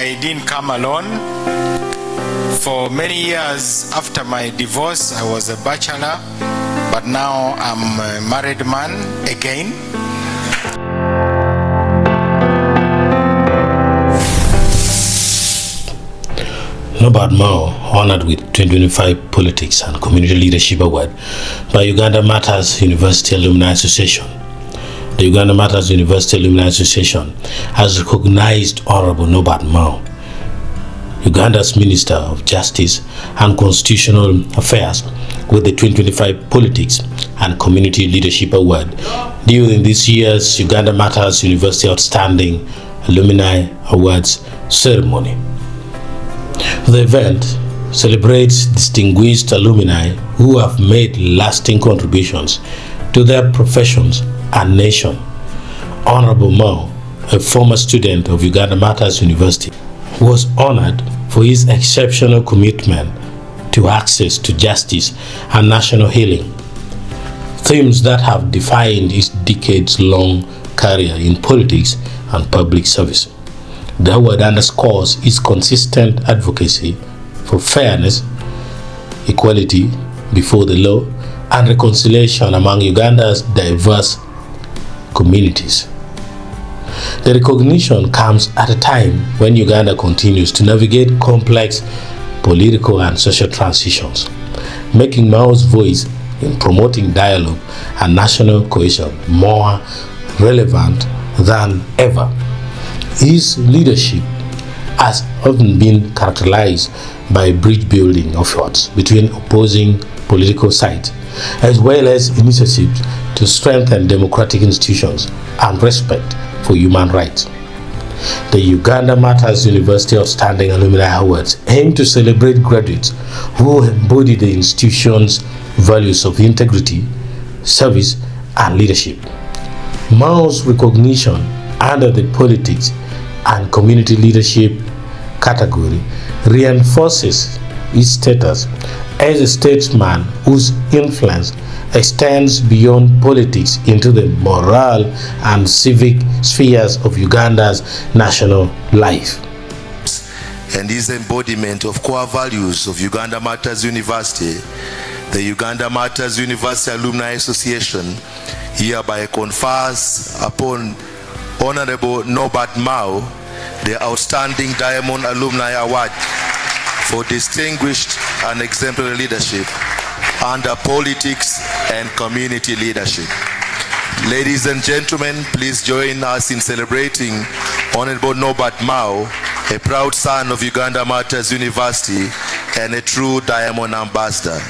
I didn't come alone. For many years after my divorce, I was a bachelor, but now I'm a married man again. Norbert Mao, honored with 2025 Politics and Community Leadership Award by Uganda Matters University Alumni Association. The Uganda Matters University Alumni Association has recognized Honorable Norbert Mao, Uganda's Minister of Justice and Constitutional Affairs, with the 2025 Politics and Community Leadership Award during this year's Uganda Matters University Outstanding Alumni Awards ceremony. The event celebrates distinguished alumni who have made lasting contributions to their professions and nation. Honorable Mao, a former student of Uganda Matters University, was honored for his exceptional commitment to access to justice and national healing, themes that have defined his decades-long career in politics and public service. The award underscores his consistent advocacy for fairness, equality before the law, and reconciliation among Uganda's diverse communities. The recognition comes at a time when Uganda continues to navigate complex political and social transitions, making Mao's voice in promoting dialogue and national cohesion more relevant than ever. His leadership has often been characterized by bridge-building efforts between opposing political sides, as well as initiatives to strengthen democratic institutions and respect for human rights. The Uganda Matters University Outstanding Alumni Awards aim to celebrate graduates who embody the institution's values of integrity, service, and leadership. Mao's recognition under the Politics and Community Leadership category reinforces his status as a statesman whose influence extends beyond politics into the moral and civic spheres of Uganda's national life. And his embodiment of core values of Uganda Matters University, the Uganda Matters University Alumni Association hereby confers upon Honorable Norbert Mao the Outstanding Diamond Alumni Award for distinguished and exemplary leadership under politics and community leadership. Ladies and gentlemen, please join us in celebrating Honorable Norbert Mao, a proud son of Uganda Matters University and a true Diamond Ambassador.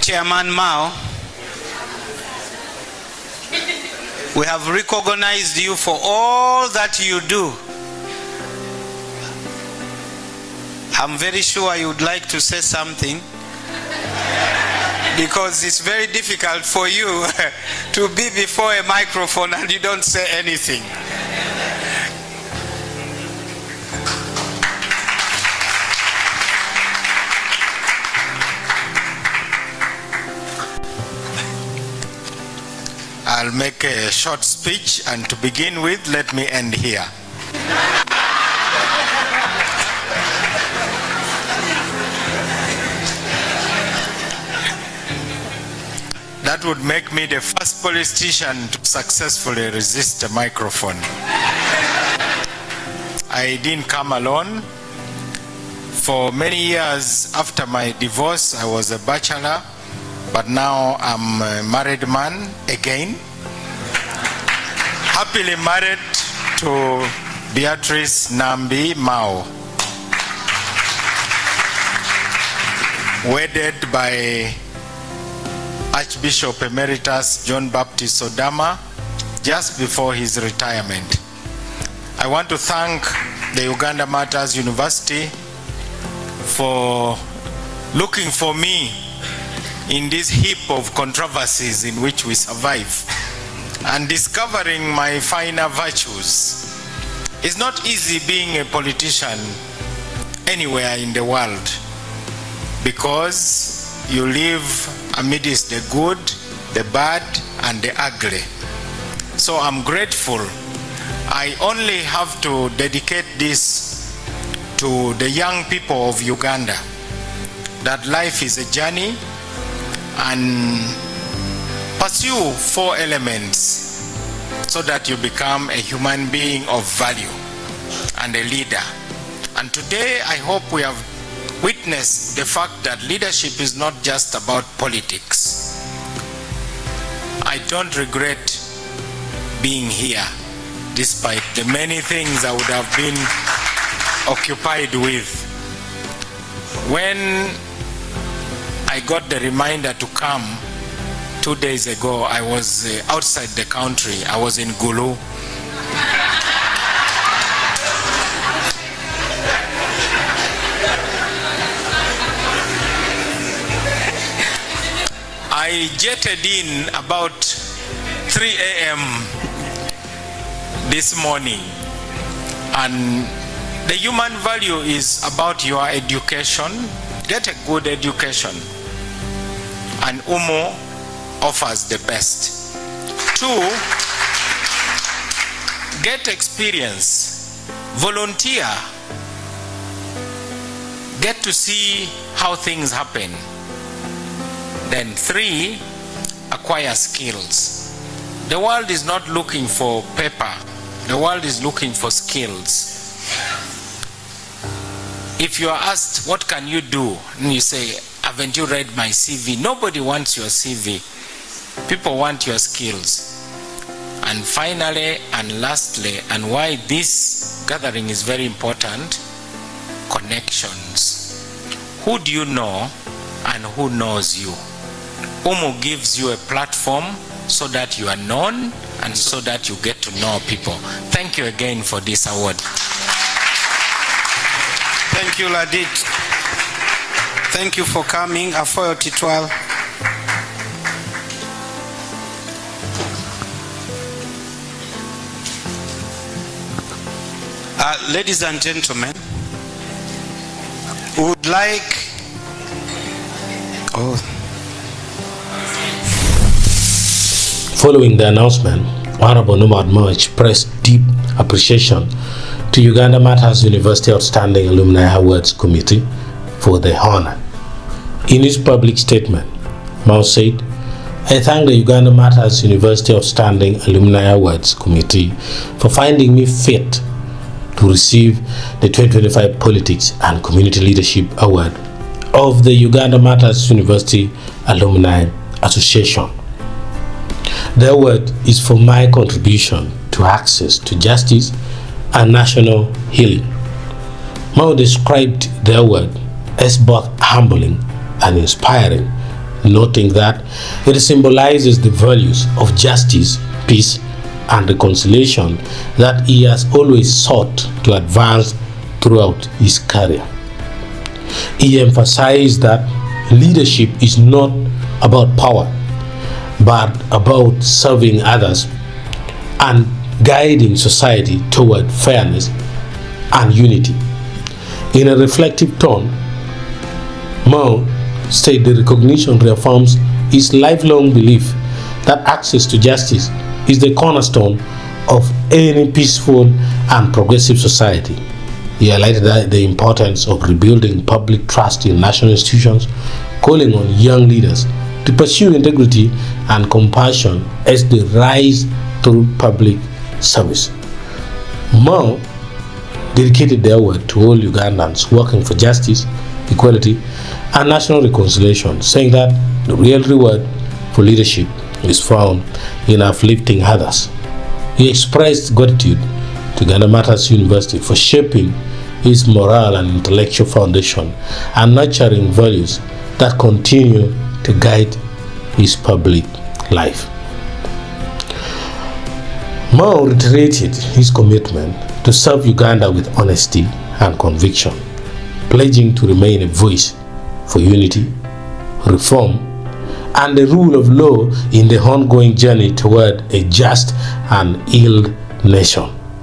Chairman Mao, we have recognized you for all that you do. I'm very sure you would like to say something, because it's very difficult for you to be before a microphone and you don't say anything. I'll make a short speech, and to begin with, let me end here. That would make me the first politician to successfully resist a microphone. I didn't come alone. For many years after my divorce, I was a bachelor, but now I'm a married man again. Happily married to Beatrice Nambi Mao. Wedded by Archbishop Emeritus John Baptist Odama just before his retirement. I want to thank the Uganda Matters University for looking for me in this heap of controversies in which we survive and discovering my finer virtues. It's not easy being a politician anywhere in the world, because you live amidst the good, the bad, and the ugly. So I'm grateful. I only have to dedicate this to the young people of Uganda, that life is a journey, and pursue 4 elements so that you become a human being of value and a leader. And today I hope we have witnessed the fact that leadership is not just about politics. I don't regret being here, despite the many things I would have been occupied with. When I got the reminder to come 2 days ago, I was outside the country. I was in Gulu. I jetted in about 3 a.m. this morning, and the human value is about your education. Get a good education, and UMO offers the best. 2, get experience, volunteer, get to see how things happen. Then 3, acquire skills. The world is not looking for paper. The world is looking for skills. If you are asked, what can you do? And you say, haven't you read my CV? Nobody wants your CV. People want your skills. And finally, and lastly, and why this gathering is very important, connections. Who do you know and who knows you? UMO gives you a platform so that you are known and so that you get to know people. Thank you again for this award. Thank you, Ladit. Thank you for coming. Afoyo Titwal. Ladies and gentlemen, we would like... Following the announcement, Honorable Norbert expressed deep appreciation to Uganda Matters University Outstanding Alumni Awards Committee for the honor. In his public statement, Mao said, I thank the Uganda Matters University Outstanding Alumni Awards Committee for finding me fit to receive the 2025 Politics and Community Leadership Award of the Uganda Matters University Alumni Association. The award is for my contribution to access to justice and national healing. Mao described the award as both humbling and inspiring, noting that it symbolizes the values of justice, peace, and reconciliation that he has always sought to advance throughout his career. He emphasized that leadership is not about power, but about serving others and guiding society toward fairness and unity. In a reflective tone, Mao said the recognition reaffirms his lifelong belief that access to justice is the cornerstone of any peaceful and progressive society. He highlighted the importance of rebuilding public trust in national institutions, calling on young leaders to pursue integrity and compassion as they rise through public service. Mao dedicated the award to all Ugandans working for justice, equality, and national reconciliation, saying that the real reward for leadership is found in uplifting others. He expressed gratitude to Uganda Matters University for shaping his moral and intellectual foundation and nurturing values that continue to guide his public life. Mao reiterated his commitment to serve Uganda with honesty and conviction, pledging to remain a voice for unity, reform, and the rule of law in the ongoing journey toward a just and healed nation.